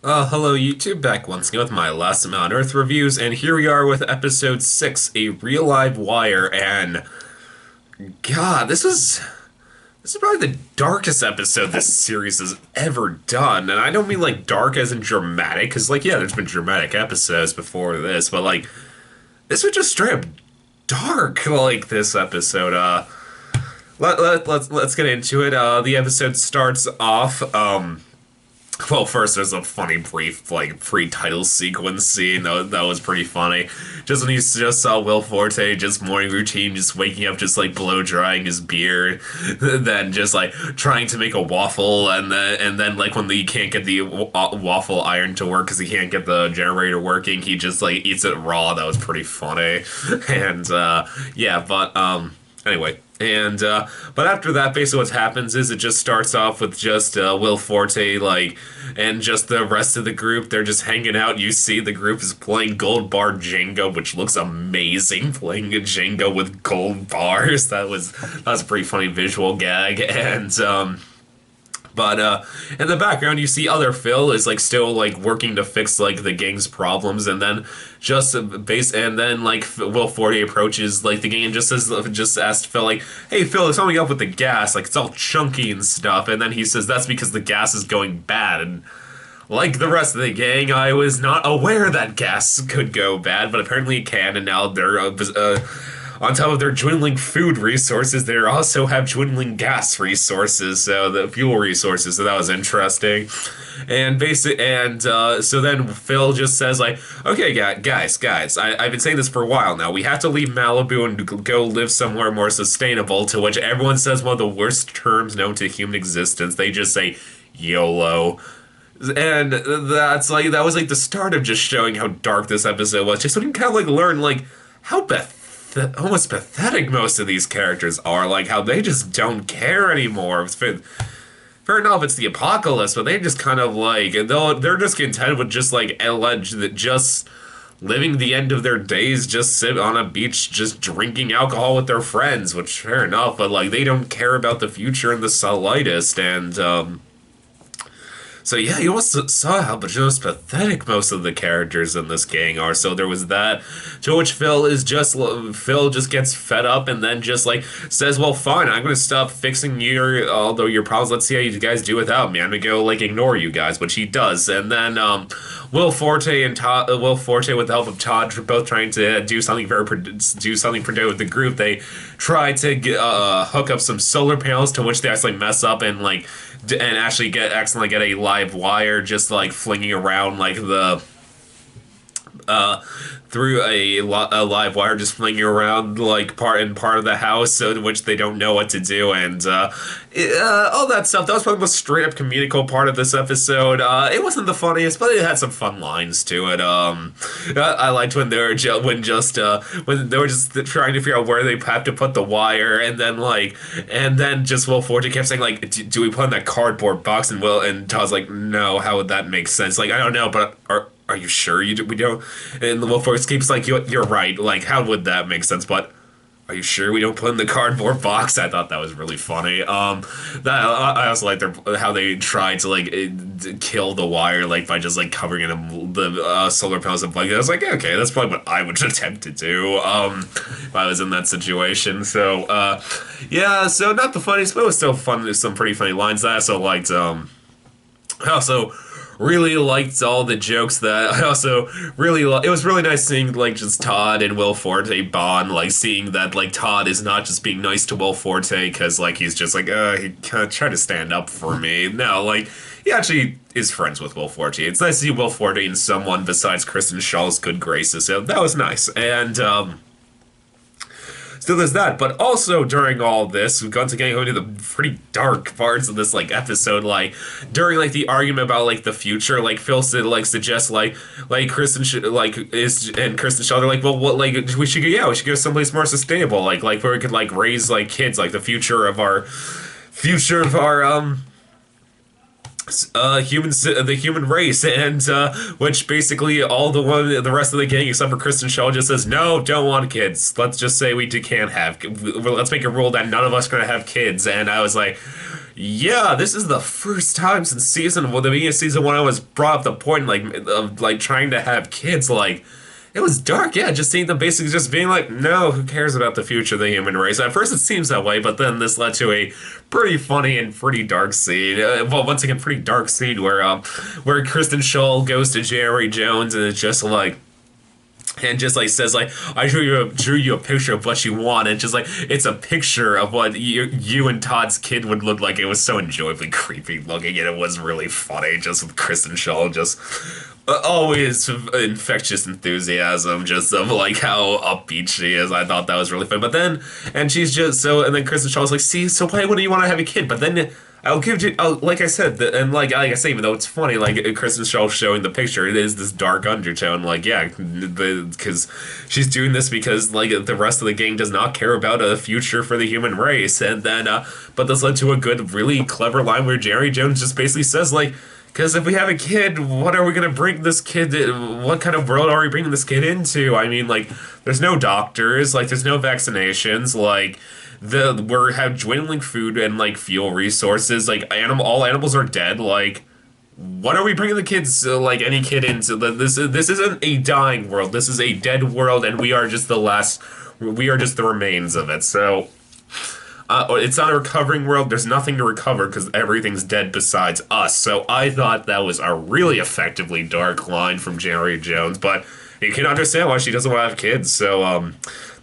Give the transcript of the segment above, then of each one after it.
Hello YouTube, back once again with my Last Amount on Earth reviews, and here we are with episode 6, A Real Live Wire, and God, this is probably the darkest episode this series has ever done, and I don't mean like dark as in dramatic, because like, yeah, there's been dramatic episodes before this, but like, this was just straight up dark, like, this episode. Let's get into it. The episode starts off, well, first there's a funny brief like pre-title sequence scene that was pretty funny. Just when you just saw Will Forte just morning routine, just waking up, just like blow drying his beard, then just like trying to make a waffle, and then like when he can't get the waffle iron to work because he can't get the generator working, he just like eats it raw. That was pretty funny, and yeah, but anyway. And but after that, basically what happens is it just starts off with just Will Forte, like, and just the rest of the group. They're just hanging out. You see the group is playing gold bar Jenga, which looks amazing. Playing a Jenga with gold bars. That was a pretty funny visual gag. And but in the background, you see other Phil is like still like working to fix like the gang's problems, and then just and then like Will Forte approaches like the gang and just asked Phil like, "Hey Phil, it's coming up with the gas, like it's all chunky and stuff," and then he says that's because the gas is going bad. And like the rest of the gang, I was not aware that gas could go bad, but apparently it can, and now they're on top of their dwindling food resources, they also have dwindling gas resources, so the fuel resources. So that was interesting. So then Phil just says like, "Okay, guys, I've been saying this for a while now. We have to leave Malibu and go live somewhere more sustainable." To which everyone says one of the worst terms known to human existence. They just say YOLO. And that was like the start of just showing how dark this episode was. Just so we can kind of like learn like how almost pathetic most of these characters are, like how they just don't care anymore. Fair enough, it's the apocalypse, but they just kind of like they're just content with just like alleged that just living the end of their days, just sit on a beach, just drinking alcohol with their friends. Which fair enough, but like they don't care about the future in the slightest, and so yeah, you also saw how just pathetic most of the characters in this gang are. So there was that, to which Phil just gets fed up and then just like says, "Well, fine, I'm gonna stop fixing your problems. Let's see how you guys do without me. I'm gonna go like ignore you guys," which he does. And then Will Forte, with the help of Todd, both trying to do something productive with the group. They try to hook up some solar panels, to which they actually mess up and like and actually accidentally get a live wire just like flinging around like the through a live wire, just flinging around like part of the house, so in which they don't know what to do, and all that stuff. That was probably the most straight up comedical part of this episode. It wasn't the funniest, but it had some fun lines to it. I liked when they were when they were just trying to figure out where they have to put the wire, and then just Will Forte kept saying like, do we put in that cardboard box?" And Todd's like, "No, how would that make sense?" Like, I don't know, but are you sure we don't? And the Will Force keeps like, you're right. Like, how would that make sense? But are you sure we don't put in the cardboard box? I thought that was really funny. I also like how they tried to like kill the wire like by just like covering it in the solar panels and blanket. I was like, okay, that's probably what I would attempt to do if I was in that situation. So yeah, so not the funniest, but it was still fun. There's some pretty funny lines. I also liked. I also really liked all the jokes that I also really it was really nice seeing like just Todd and Will Forte bond, like seeing that like Todd is not just being nice to Will Forte because like he's just like he kind of tried to stand up for me. No, like he actually is friends with Will Forte. It's nice to see Will Forte in someone besides Kristen Shaw's good graces, so that was nice. And so there's that, but also during all this, we've gone to getting into the pretty dark parts of this like episode, like during like the argument about like the future, like Phil said, like suggests like Kristen should like is and Kristen Shaw, they're like, well, what, like we should go someplace more sustainable, like where we could like raise like kids, like the future of our the human race, and which basically the rest of the gang except for Kristen Shaw just says, "No, don't want kids. Let's just say we can't have. Let's make a rule that none of us are gonna have kids." And I was like, Yeah, this is the first time since well, the beginning of season one, I was brought up the point like of like trying to have kids. Like, it was dark, yeah. Just seeing them basically just being like, no, who cares about the future of the human race? At first, it seems that way, but then this led to a pretty funny and pretty dark scene. Well, once again, pretty dark scene where Kristen Schaal goes to Jerry Jones and it's just like. And just like says like I drew you a picture of what you want, and just like it's a picture of what you and Todd's kid would look like. It was so enjoyably creepy looking, and it was really funny. Just with Kristen Schaal, just always infectious enthusiasm, just of like how upbeat she is. I thought that was really fun. But then, and she's just so, and then Kristen Shaw's like, see, so why wouldn't you want to have a kid? But then I'll give you, like I said, and like I say, even though it's funny, like Kristen Shaw showing the picture, it is this dark undertone. Like, yeah, because she's doing this because like the rest of the gang does not care about a future for the human race. And then, but this led to a good, really clever line where Jerry Jones just basically says like. Because if we have a kid, what are we going to bring this kid what kind of world are we bringing this kid into? I mean, like, there's no doctors, like, there's no vaccinations, like, we have dwindling food and, like, fuel resources, like, all animals are dead, like, what are we bringing the kids, like, any kid into? This isn't a dying world, this is a dead world, and we are just the remains of it, so... it's not a recovering world. There's nothing to recover because everything's dead besides us. So I thought that was a really effectively dark line from Jerry Jones, but you can understand why she doesn't want to have kids. So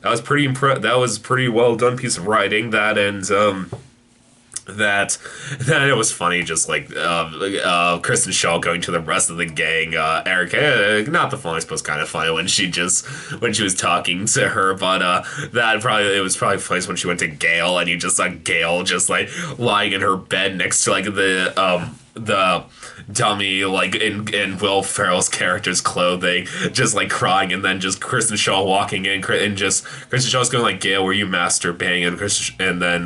that was that was pretty well done piece of writing. That and that it was funny, just like Kristen Shaw going to the rest of the gang. Eric, not the funniest, but kind of funny when she was talking to her. But it was probably funniest when she went to Gail, and you just saw Gail just like lying in her bed next to like the dummy, like in Will Ferrell's character's clothing, just like crying, and then just Kristen Shaw walking in, and just Kristen Shaw's going like, Gail, were you masturbating? And then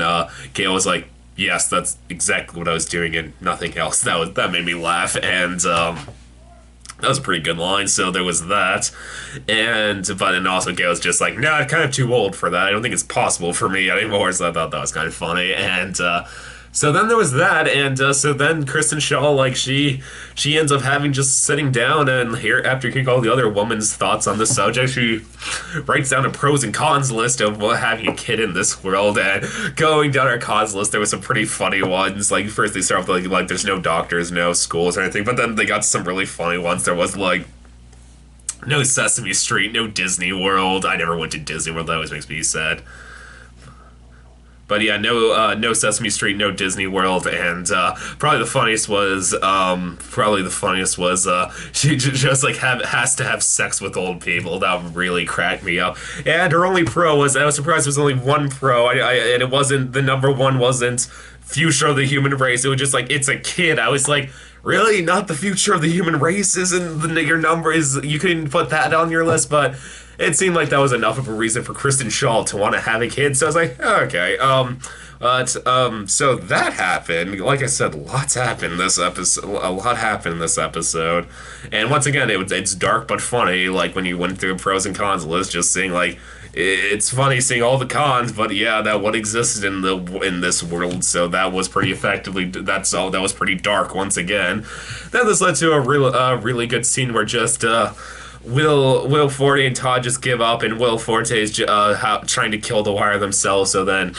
Gail was like, yes, that's exactly what I was doing and nothing else. That made me laugh, and that was a pretty good line. So there was that, but also Gail's just like, no, I'm kind of too old for that. I don't think it's possible for me anymore. So I thought that was kind of funny, and so then there was that, and so then Kristen Shaw, like, she ends up having just sitting down, and here, after hearing all the other woman's thoughts on the subject, she writes down a pros and cons list of what having a kid in this world, and going down her cons list, there was some pretty funny ones. Like, first they start with, like there's no doctors, no schools, or anything, but then they got some really funny ones. There was, like, no Sesame Street, no Disney World. I never went to Disney World, that always makes me sad. But yeah, no Sesame Street, no Disney World, and probably the funniest was she just like has to have sex with old people. That really cracked me up. And her only pro was, I was surprised there was only one pro. And it wasn't, the number one wasn't future of the human race. It was just like, it's a kid. I was like, really? Not the future of the human race? Isn't your number, you couldn't put that on your list? But it seemed like that was enough of a reason for Kristen Shaw to want to have a kid, so I was like, okay, so that happened. Like I said, lots happened this episode. A lot happened in this episode, and once again, it's dark but funny. Like when you went through the pros and cons list, just seeing like it's funny seeing all the cons, but yeah, that what existed in this world. So that was pretty effectively. That was pretty dark once again. Then this led to a really good scene where just. Will Forte and Todd just give up, and Will Forte is trying to kill the wire themselves. So then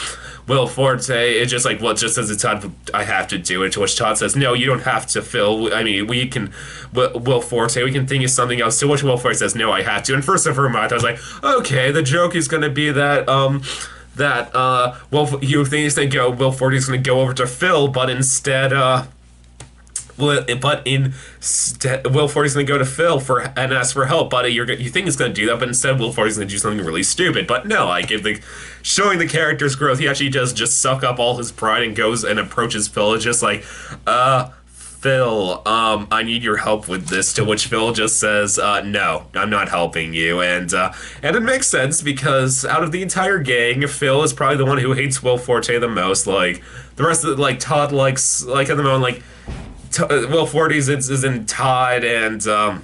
Will Forte is just like, well, just as it's Todd, I have to do it. To which Todd says, no, you don't have to, Phil. I mean, we can, Will Forte, we can think of something else. To which Will Forte says, no, I have to. And first of her mind, I was like, okay, the joke is going to be that, you think he's going to go, Will Forte is going to go over to Phil, but instead, Will Forte's going to go to Phil and ask for help, but you think he's going to do that, but instead Will Forte's going to do something really stupid. But no, showing the character's growth, he actually does just suck up all his pride and goes and approaches Phil. It's just like, Phil, I need your help with this, to which Phil just says, no, I'm not helping you, and it makes sense, because out of the entire gang, Phil is probably the one who hates Will Forte the most. Like, the rest of like, Todd likes, like, at the moment, like, Will Forte is in Todd, and Todd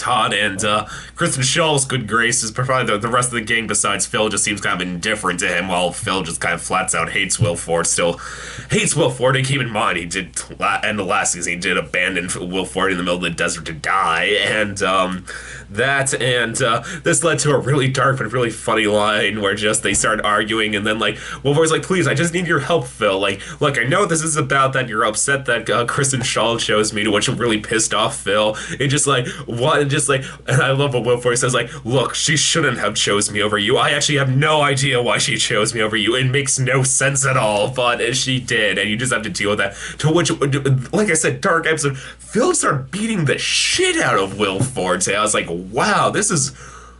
Todd and Kristen Schall's good graces, provided the rest of the gang besides Phil just seems kind of indifferent to him, while Phil just kind of flats out hates Will Forte. Still hates Will Forte. Keep in mind, he did end the last season, he did abandon Will Forte in the middle of the desert to die, and this led to a really dark but really funny line where just they start arguing, and then like Will Forte's like, please, I just need your help, Phil. Like, look, I know this is about that you're upset that Kristen Schaal chose me, to which really pissed off Phil. And just like, what? And just like, and I love what Will Forte says, like, look, she shouldn't have chose me over you. I actually have no idea why she chose me over you. It makes no sense at all, but she did, and you just have to deal with that. To which, like I said, dark episode, Phil started beating the shit out of Will Forte. I was like, wow, this is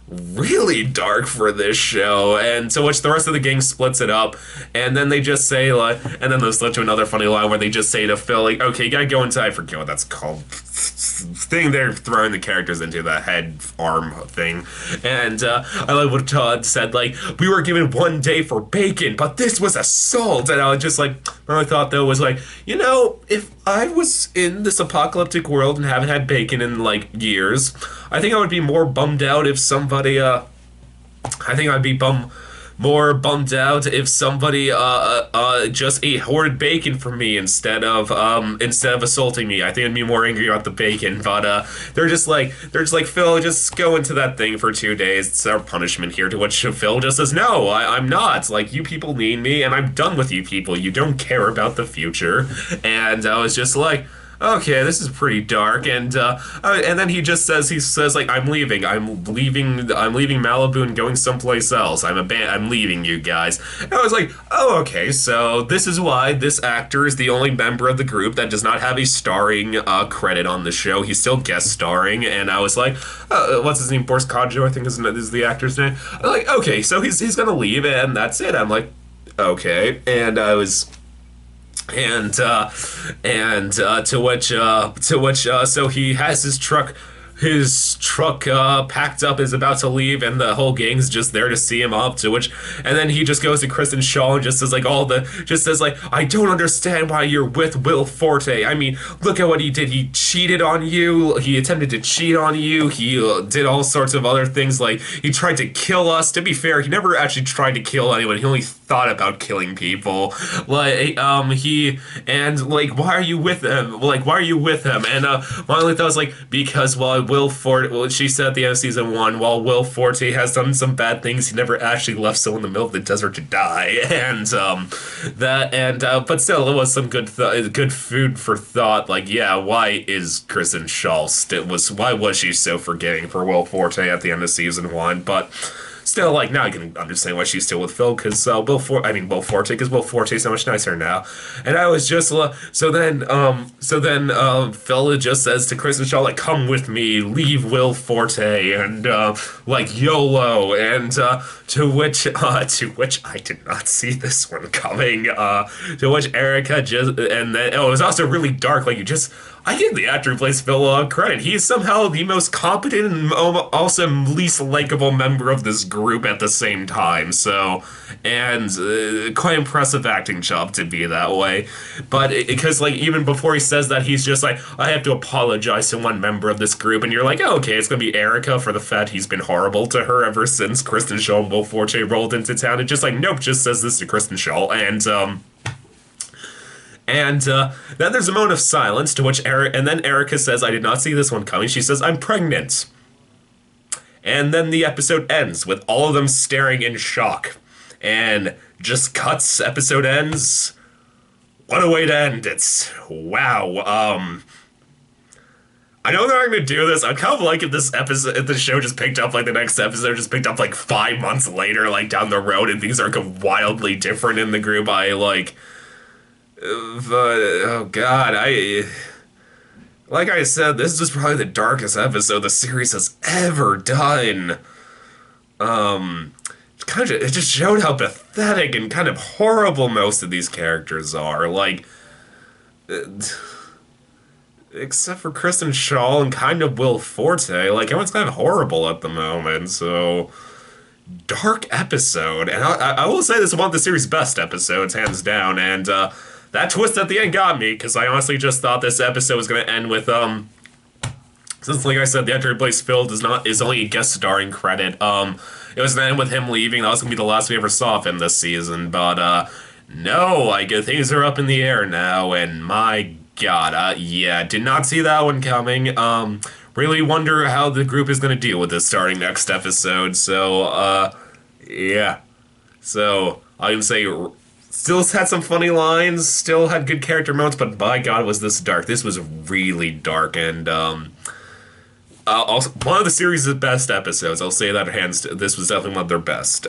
really dark for this show. And to which the rest of the gang splits it up, and then they just say like, and then they'll slip to another funny line where they just say to Phil, like, okay, you gotta go inside, I forget what that's called, thing they're throwing the characters into, the head arm thing. And I like what Todd said, like, we were given 1 day for bacon, but this was assault. And I was just like, what I thought though was like, you know, if I was in this apocalyptic world and haven't had bacon in like years, I think I would be more bummed out if somebody I think I'd be more bummed out if somebody just ate horrid bacon for me instead of assaulting me. I think I'd be more angry about the bacon. But they're just like, Phil, just go into that thing for 2 days. It's our punishment here. To which Phil just says, no, I'm not. Like, you people need me, and I'm done with you people. You don't care about the future. And I was just like, okay, this is pretty dark. And then he says like, I'm leaving Malibu and going someplace else. I'm leaving you guys. And I was like, oh, okay, so this is why this actor is the only member of the group that does not have a starring credit on the show. He's still guest starring. And I was like, what's his name? Boris Kodjoe, I think is the actor's name. I'm like, okay, so he's gonna leave, and that's it. I'm like, okay. And I was. To which so he has his truck packed up, is about to leave, and the whole gang's just there to see him up. To which, and then he just goes to Kristen Schaal and just says like I don't understand why you're with Will Forte. I mean, look at what he did. He cheated on you. He attempted to cheat on you. He did all sorts of other things. Like, he tried to kill us. To be fair, he never actually tried to kill anyone. He only thought about killing people. Like, why are you with him? Like, why are you with him? And my only thought was like, because she said at the end of season 1, while Will Forte has done some bad things, he never actually left someone in the middle of the desert to die. And but still, it was some good food for thought. Like, yeah, why is Kristen Schaal why was she so forgiving for Will Forte at the end of season 1? But still, like, now I can understand why she's still with Phil, because Will Forte, because Will Forte's so much nicer now. And I was just, so then Phil just says to Kristen Schaal, like, come with me, leave Will Forte, and, like, YOLO, and, to which I did not see this one coming, to which Erica just, and then, it was also really dark, like, I give the actor who plays Phil credit. He is somehow the most competent and also least likable member of this group at the same time. So, and quite impressive acting job to be that way. But because like even before he says that, he's just like, I have to apologize to one member of this group, and you're like, oh, okay, it's gonna be Erica for the fact he's been horrible to her ever since Kristen Schaal and Will Forte rolled into town. And just like, nope, just says this to Kristen Schaal, and then there's a moment of silence, to which Erica says, I did not see this one coming. She says, I'm pregnant. And then the episode ends with all of them staring in shock. And just cuts, episode ends. What a way to end it. Wow. I know they're not going to do this. I'd kind of like if the show just picked up, like the next episode just picked up like 5 months later, like down the road, and things are wildly different in the group. Oh god, like I said, this is probably the darkest episode the series has ever done. It just showed how pathetic and kind of horrible most of these characters are. Like, except for Kristen Schaal and kind of Will Forte, like everyone's kind of horrible at the moment. So, dark episode, and I will say this is one of the series' best episodes, hands down. And that twist at the end got me, because I honestly just thought this episode was going to end with Since, like I said, the actor who plays Phil is only a guest starring credit. It was then with him leaving. That was gonna be the last we ever saw of him this season. But no, like things are up in the air now, and my God, yeah, did not see that one coming. Really wonder how the group is gonna deal with this starting next episode. So, yeah. So I can say, still had some funny lines, still had good character moments, but by God, was this dark? This was really dark, and also, one of the series' best episodes. I'll say that hands. This was definitely one of their best.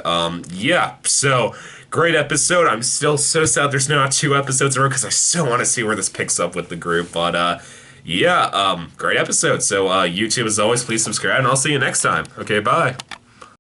Yeah. So great episode. I'm still so sad there's not 2 episodes in a row because I so want to see where this picks up with the group. But yeah. Great episode. So YouTube, as always, please subscribe, and I'll see you next time. Okay. Bye.